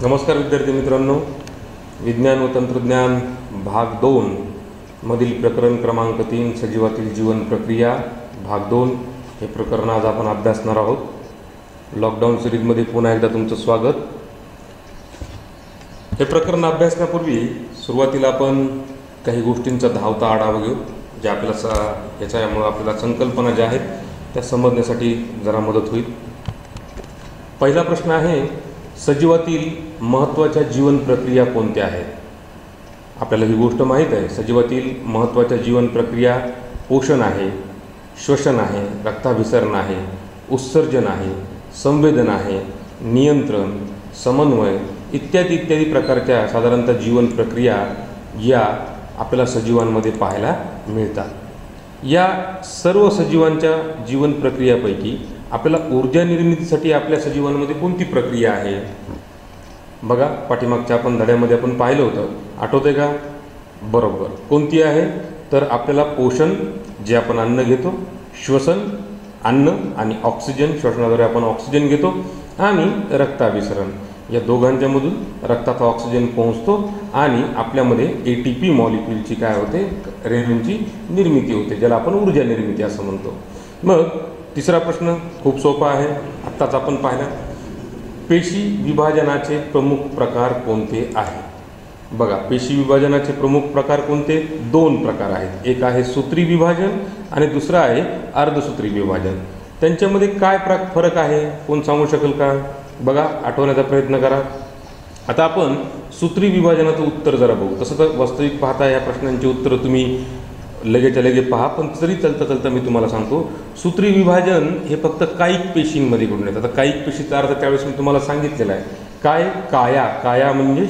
नमस्कार विद्यार्थी मित्रांनो, विज्ञान व तंत्रज्ञान भाग 2 मधील प्रकरण क्रमांक 3 सजीवातील जीवन प्रक्रिया भाग 2 हे प्रकरण आज आपण अभ्यासणार आहोत। लॉकडाऊन सिरीजमध्ये पुन्हा एकदा तुमचं स्वागत। हे प्रकरण अभ्यासण्यापूर्वी सुरुवातीला आपण काही गोष्टींचा धावता आढावा घेऊ, जे आपल्याला याच्यामुळे आपल्याला संकल्पना ज्या आहेत त्या समजण्यासाठी जरा मदत होईल। पहिला प्रश्न आहे, सजीवातील महत्त्वाच्या जीवन प्रक्रिया कोणत्या आहेत? आपल्याला ही गोष्ट माहीत आहे, सजीवातील महत्त्वाच्या जीवन प्रक्रिया पोषण आहे, श्वसन आहे, रक्ताभिसरण आहे, उत्सर्जन आहे, संवेदन आहे, नियंत्रण, समन्वय इत्यादी इत्यादी प्रकारच्या साधारणतः जीवन प्रक्रिया या आपल्याला सजीवांमध्ये पाहायला मिळतात। या सर्व सजीवांच्या जीवन प्रक्रियापैकी आपल्याला ऊर्जा निर्मितीसाठी आपल्या सजीवांमध्ये कोणती प्रक्रिया आहे? बघा, पाठीमागच्या आपण धड्यामध्ये आपण पाहिलं होतं, आठवते का? बरोबर, कोणती आहे? तर आपल्याला पोषण, जे आपण अन्न घेतो, श्वसन, अन्न आणि ऑक्सिजन, श्वसनाद्वारे आपण ऑक्सिजन घेतो, आणि रक्ताभिसरण, या दोघांच्या मधून रक्तात ऑक्सिजन पोहोचतो आणि आपल्यामध्ये ATP मॉलिक्यूलची काय होते, रेणूंची निर्मिती होते, ज्याला आपण ऊर्जा निर्मिती असं म्हणतो। मग तिसरा प्रश्न खूप सोपा आहे, आत्ताच आपण पाहिला, पेशी विभाजनाचे प्रमुख प्रकार कोणते आहेत? बघा, पेशी विभाजनाचे प्रमुख प्रकार कोणते? 2 प्रकार आहेत, एक आहे सूत्री विभाजन आणि दुसरा आहे अर्धसूत्री विभाजन। त्यांच्यामध्ये काय फरक आहे, कोण सांगू शकेल का? बघा, आठवण्याचा प्रयत्न करा। आता आपण सूत्री विभाजनाचं उत्तर जरा बघू। तसं तर वास्तविक पाहता या प्रश्नांची उत्तरं तुम्ही लगेच्या लगे पहा, पण तरी चलता मी तुम्हाला सांगतो, सूत्री विभाजन हे फक्त कायिक पेशींमध्ये घडून येतं। आता कायिक पेशीचा अर्थ त्यावेळेस मी तुम्हाला सांगितलेला आहे, काय? काया म्हणजे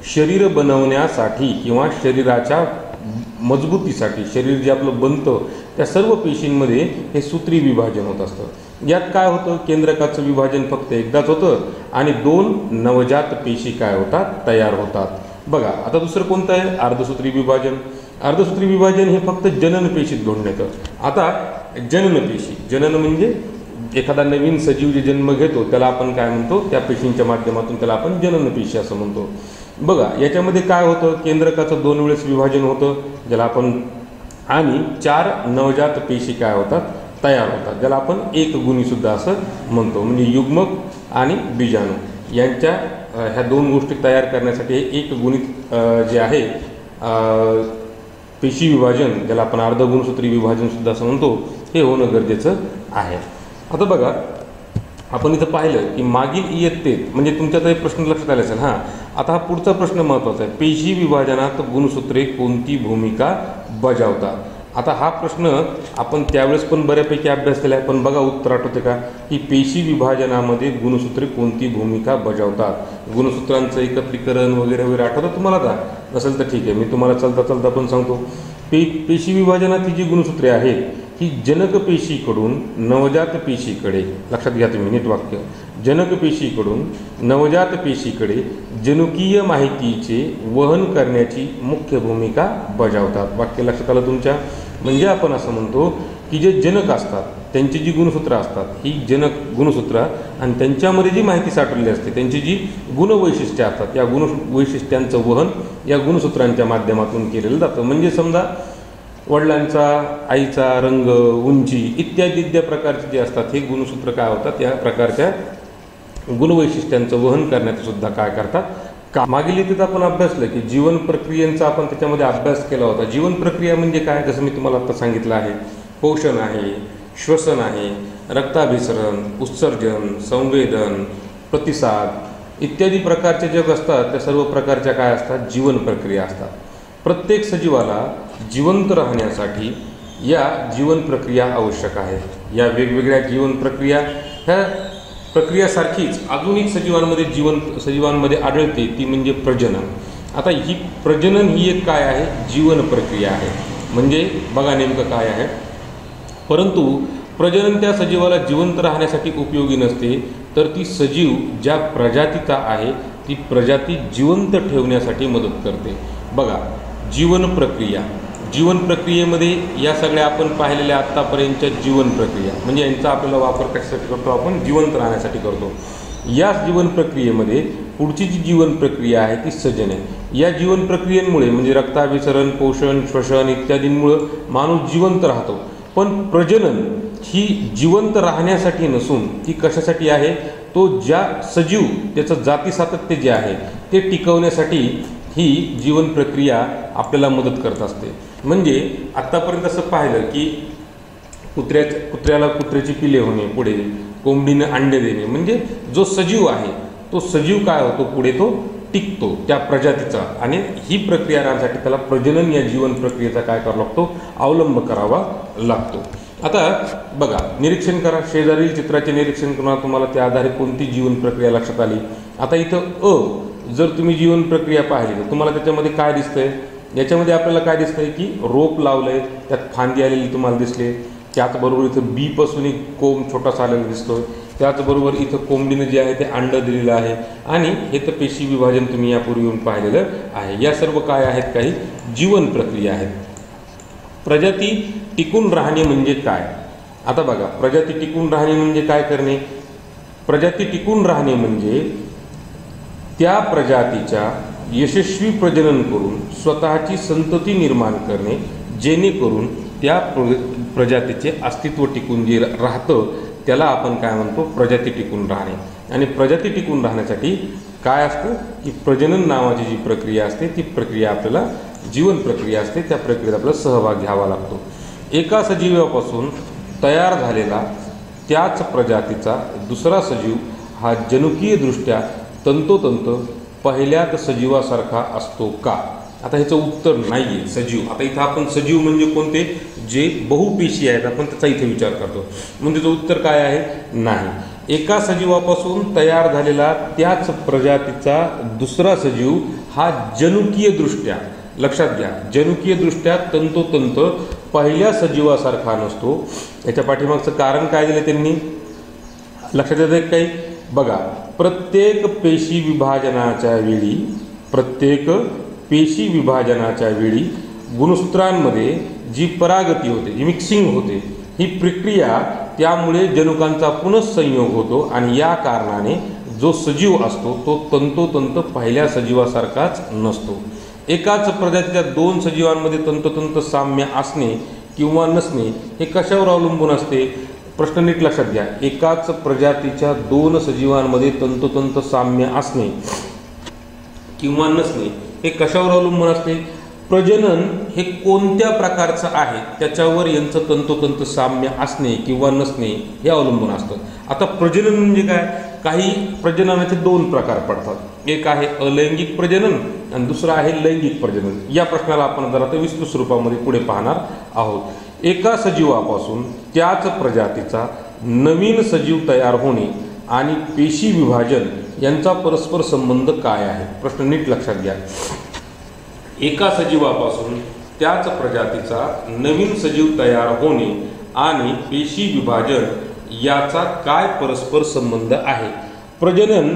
शरीर बनवण्यासाठी किंवा शरीराच्या मजबूतीसाठी, शरीर जे आपलं बनतं त्या सर्व पेशींमध्ये हे सूत्री विभाजन होत असतं। यात काय होतं, केंद्रकाचं विभाजन फक्त एकदाच होतं आणि 2 नवजात पेशी काय होतात, तयार होतात। बघा, आता दुसरं कोणतं आहे, अर्धसूत्री विभाजन। अर्धसूत्री विभाजन हे फक्त जनन पेशीत घडून येतं। आता जनन पेशी, जनन म्हणजे एखादा नवीन सजीव जे जन्म घेतो त्याला आपण काय म्हणतो, त्या पेशींच्या माध्यमातून त्याला आपण जनन पेशी असं म्हणतो। बघा, याच्यामध्ये काय होतं, केंद्रकाचं 2 वेळेस विभाजन होतं ज्याला आपण, आणि 4 नवजात पेशी काय होतात, तयार होतात, ज्याला आपण एकगुणी सुद्धा असं म्हणतो। म्हणजे युग्मक आणि बीजाणू यांच्या ह्या 2 गोष्टी तयार करण्यासाठी हे एकगुणित जे आहे पेशी विभाजन, ज्याला आपण अर्धगुणसूत्री विभाजन सुद्धा असं म्हणतो, हे होणं गरजेचं आहे। आता बघा, आपण इथं पाहिलं की मागील इयत्तेत, म्हणजे तुमच्या तर प्रश्न लक्षात आले असेल। हां, आता हा पुढचा प्रश्न महत्त्वाचा आहे, पेशी विभाजनात गुणसूत्रे कोणती भूमिका बजावतात? आता हा प्रश्न आपण त्यावेळेस पण बऱ्यापैकी अभ्यास केला आहे, पण बघा उत्तर आठवते का, की पेशी विभाजनामध्ये गुणसूत्रे कोणती भूमिका बजावतात? गुणसूत्रांचं एकत्रीकरण वगैरे वगैरे आठवतं तुम्हाला का? नसेल तर ठीक आहे, मी तुम्हाला चलता पण सांगतो। पेशी विभाजनात ही जी गुणसूत्रे आहेत ही जनक पेशीकडून नवजात पेशीकडे, लक्षात घ्या तुम्ही नीट वाक्य, जनक पेशीकडून नवजात पेशीकडे जनुकीय माहितीचे वहन करण्याची मुख्य भूमिका बजावतात। वाक्य लक्षात आलं तुमच्या? म्हणजे आपण असं म्हणतो की जे जनक असतात त्यांची जी गुणसूत्र असतात, ही जनक गुणसूत्र आणि त्यांच्यामध्ये जी माहिती साठवलेली असते, त्यांची जी गुणवैशिष्ट्ये असतात, या गुणवैशिष्ट्यांचं वहन या गुणसूत्रांच्या माध्यमातून केलेलं जातं। म्हणजे समजा वडिलांचा, आईचा रंग, उंची इत्यादी प्रकारचे जे असतात हे गुणसूत्र काय होतात, या प्रकारच्या गुणवैशिष्ट्यांचं वहन करण्याचं सुद्धा काय करतात का। मागील इथं आपण अभ्यासलं की जीवन प्रक्रियांचा आपण त्याच्यामध्ये अभ्यास केला होता। जीवन प्रक्रिया म्हणजे काय, जसं मी तुम्हाला आता सांगितलं आहे, पोषण आहे, श्वसन आहे, रक्ताभिसरण, उत्सर्जन, संवेदन, प्रतिसाद इत्यादी प्रकारचे जे असतात त्या सर्व प्रकारच्या काय असतात, जीवन प्रक्रिया असतात। प्रत्येक सजीवाला जिवंत राहण्यासाठी या जीवन प्रक्रिया आवश्यक आहेत। या वेगवेगळ्या जीवन प्रक्रिया, ह्या प्रक्रियासारखीच अजून एक सजीवांमध्ये आढळते, ती म्हणजे प्रजनन। आता ही प्रजनन ही एक काय आहे, जीवन प्रक्रिया आहे। म्हणजे बघा नेमकं काय आहे, परंतु प्रजनन त्या सजीवाला जिवंत राहण्यासाठी उपयोगी नसते, तर ती सजीव ज्या प्रजातीचा आहे ती प्रजाती जिवंत ठेवण्यासाठी मदत करते। बघा, जीवन प्रक्रियेमध्ये या सगळ्या आपण पाहिलेल्या आत्तापर्यंतच्या जीवन प्रक्रिया, म्हणजे यांचा आपल्याला वापर कशासाठी करतो, आपण जिवंत राहण्यासाठी करतो। या जीवन प्रक्रियेमध्ये पुढची जी जीवन प्रक्रिया आहे ती सजन आहे। या जीवन प्रक्रियेमुळे म्हणजे रक्ताभिसरण, पोषण, श्वसन इत्यादींमुळे माणूस जिवंत राहतो। पण प्रजनन ही जिवंत राहण्यासाठी नसून ती कशासाठी आहे, तो ज्या सजीव त्याचं जाती सातत्य जे आहे ते टिकवण्यासाठी ही जीवन प्रक्रिया आपल्याला मदत करत असते। म्हणजे आत्तापर्यंत असं पाहिलं की कुत्र्याला कुत्र्याची पिले होणे, पुढे कोंबडीने अंडे देणे, म्हणजे जो सजीव आहे तो सजीव काय होतो, पुढे तो टिकतो त्या प्रजातीचा, आणि ही प्रक्रिया राहण्यासाठी त्याला प्रजनन या जीवन प्रक्रियेचा काय करावा लागतो, अवलंब करावा लागतो। आता बघा, निरीक्षण करा, शेजारील चित्राचे निरीक्षण करा, तुम्हाला त्या आधारे कोणती जीवन प्रक्रिया लक्षात आली। आता इथं जर तुम्ही जीवन प्रक्रिया पाहिली तर तुम्हाला त्याच्यामध्ये काय दिसतंय, याच्यामध्ये आपल्याला काय दिसतंय की रोप लावलंय, त्यात फांदी आलेली तुम्हाला दिसले, त्याचबरोबर इथं बीपासून एक कोंब छोटासा आलेला दिसतोय, त्याचबरोबर इथं कोंबडीनं जे आहे ते अंडं दिलेलं आहे, आणि हे तर पेशी विभाजन तुम्ही यापूर्वी येऊन पाहिलेलं आहे। या सर्व काय आहेत, काही जीवन प्रक्रिया आहेत। प्रजाती टिकून राहणे म्हणजे काय, आता बघा, प्रजाती टिकून राहणे म्हणजे काय करणे, प्रजाती टिकून राहणे म्हणजे त्या प्रजातीच्या यशस्वी प्रजनन करून स्वतःची संतती निर्माण करणे, जेणेकरून त्या प्रजातीचे अस्तित्व टिकून जे राहतं त्याला आपण काय म्हणतो, प्रजाती टिकून राहणे। आणि प्रजाती टिकून राहण्यासाठी काय असतं की प्रजनन नावाची जी प्रक्रिया असते ती प्रक्रिया आपल्याला जीवन प्रक्रिया असते, त्या प्रक्रियेत आपल्याला सहभाग घ्यावा लागतो। एका सजीवापासून तयार झालेला त्याच प्रजातीचा दुसरा सजीव हा जनुकीयदृष्ट्या तंतोतंत पहिल्याच सजीवासारखा असतो का? आता ह्याचं उत्तर नाही आहे सजीव। आता इथं आपण सजीव म्हणजे कोणते, जे बहुपेशी आहेत, आपण त्याचा इथे विचार करतो, म्हणजे त्याचं उत्तर काय आहे, नाही। एका सजीवापासून तयार झालेला त्याच प्रजातीचा दुसरा सजीव हा जनुकीयदृष्ट्या, लक्षात घ्या, जनुकीयदृष्ट्या तंतोतंत पहिल्या सजीवासारखा नसतो। याच्या पाठीमागचं कारण काय दिलं त्यांनी, लक्षात येतं काही, बघा, प्रत्येक पेशी विभाजनाच्या वेळी गुणसूत्रांमध्ये जी परागती होते, जी मिक्सिंग होते, ही प्रक्रिया त्यामुळे जनुकांचा पुनःसंयोग होतो, आणि या कारणाने जो सजीव असतो तो तंतोतंत पहिल्या सजीवासारखाच नसतो। एकाच प्रजातीच्या दोन सजीवांमध्ये तंतोतंत साम्य असणे किंवा नसणे हे कशावर अवलंबून असते, प्रश्न नीट लक्षात घ्या। एकाच प्रजातीच्या दोन सजीवांमध्ये तंतोतंत साम्य असणे किंवा नसणे हे कशावर अवलंबून असते, प्रजनन हे कोणत्या प्रकारचं आहे त्याच्यावर यांचं तंतोतंत साम्य असणे किंवा नसणे हे अवलंबून असतं। आता प्रजनन म्हणजे काय, काही प्रजननाचे दोन प्रकार पडतात, एक आहे अलैंगिक प्रजनन आणि दुसरं आहे लैंगिक प्रजनन। या प्रश्नाला आपण जरा विस्तृत स्वरूपामध्ये पुढे पाहणार आहोत। एका सजीवापासून त्याच प्रजातीचा नवीन सजीव तयार होणे आणि पेशी विभाजन यांचा परस्पर संबंध काय आहे, प्रश्न नीट लक्षात घ्या। एका सजीवापासून त्याच प्रजातीचा नवीन सजीव तयार होणे आणि पेशी विभाजन याचा काय परस्पर संबंध आहे। प्रजनन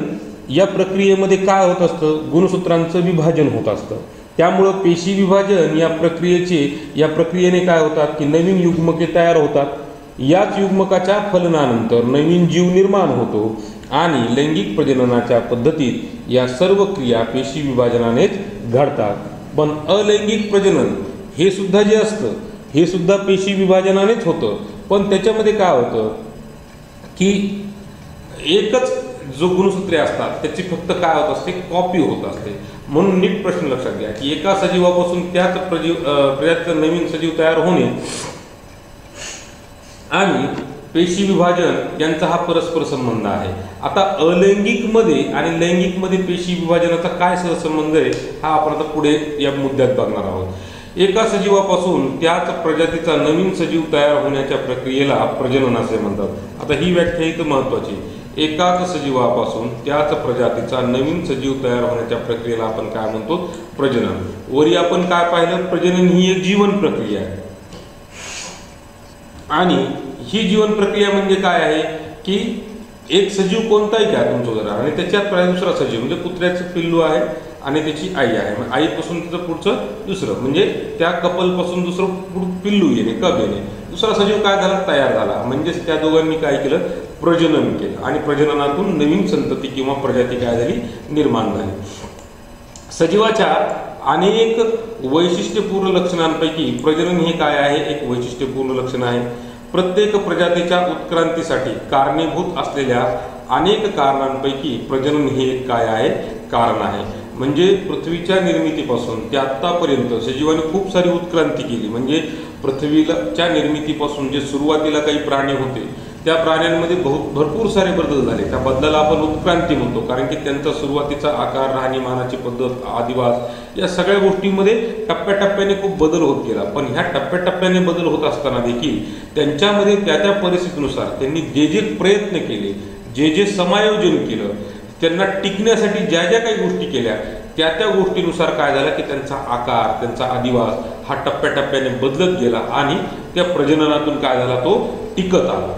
या प्रक्रियेमध्ये काय होत असतं, गुणसूत्रांचं विभाजन होत असतं, त्यामुळं पेशी विभाजन या प्रक्रियेने काय होतात की नवीन युग्मके तयार होतात, याच युग्मकाच्या फलनानंतर नवीन जीव निर्माण होतो, आणि लैंगिक प्रजननाच्या पद्धतीत या सर्व क्रिया पेशी विभाजनानेच घडतात। पण अलैंगिक प्रजनन हे सुद्धा जे असतं हे सुद्धा पेशी विभाजनानेच होतं, पण त्याच्यामध्ये काय होतं की एकच जो गुणसूत्रे असतात त्याची फक्त काय होत असते, कॉपी होत असते। म्हणून नीट प्रश्न लक्षात घ्या की एका सजीवापासून त्याच प्रजातीचा नवीन सजीव तयार होणे आणि पेशी विभाजन यांचा हा परस्पर संबंध आहे। आता अलैंगिकमध्ये आणि लैंगिकमध्ये पेशी विभाजनाचा काय सहसंबंध आहे हा आपण आता पुढे या मुद्द्यात बघणार आहोत। एका सजीवापासून त्याच प्रजातीचा नवीन सजीव तयार होण्याच्या प्रक्रियेला प्रजनन असे म्हणतात। आता ही व्याख्या इथं महत्त्वाची, एकाच सजीवापासून त्याच प्रजातीचा नवीन सजीव तयार होण्याच्या प्रक्रियेला आपण काय म्हणतो, प्रजनन। वरी आपण काय पाहिलं, प्रजनन ही एक जीवन प्रक्रिया आहे, आणि ही जीवन प्रक्रिया म्हणजे काय आहे की एक सजीव कोणताही घ्या तुमचं उदाहरण, आणि त्याच्यात दुसरा सजीव म्हणजे कुत्र्याचं पिल्लू आहे आणि त्याची आई आहे, आईपासून तिचं पुढचं दुसरं म्हणजे त्या कपलपासून दुसरं पिल्लू येणे, कब येणे, दुसरा सजीव काय झाला, तयार झाला. म्हणजेच त्या दोघांनी काय केलं, प्रजनन केलं आणि प्रजननातून नवीन संतती किंवा प्रजाती काय झाली, निर्माण झाली. सजीवाच्या अनेक वैशिष्ट्यपूर्ण लक्षणांपैकी प्रजनन हे काय आहे, एक वैशिष्ट्यपूर्ण लक्षण आहे. प्रत्येक प्रजातीच्या उत्क्रांतीसाठी कारणीभूत असलेल्या अनेक कारणांपैकी प्रजनन हे काय आहे, कारण आहे. म्हणजे पृथ्वीच्या निर्मितीपासून ते आत्तापर्यंत सजीवांनी खूप सारी उत्क्रांती केली. म्हणजे पृथ्वीच्या निर्मितीपासून जे सुरुवातीला काही प्राणी होते त्या प्राण्यांमध्ये भरपूर सारे बदल झाले. त्या बदलाला आपण उत्क्रांती म्हणतो, कारण की त्यांचा सुरुवातीचा आकार, राहणीमानाची पद्धत, आदिवास या सगळ्या गोष्टींमध्ये टप्प्याटप्प्याने खूप बदल होत गेला. पण ह्या टप्प्याटप्प्याने बदल होत असताना देखील त्यांच्यामध्ये त्या त्या परिस्थितीनुसार त्यांनी जे जे प्रयत्न केले, जे जे समायोजन केलं, त्यांना टिकण्यासाठी ज्या ज्या काही गोष्टी केल्या, त्या त्या गोष्टीनुसार काय झालं की त्यांचा आकार, त्यांचा आदिवास हा टप्प्याटप्प्याने बदलत गेला आणि त्या प्रजननातून काय झाला, तो टिकत आला.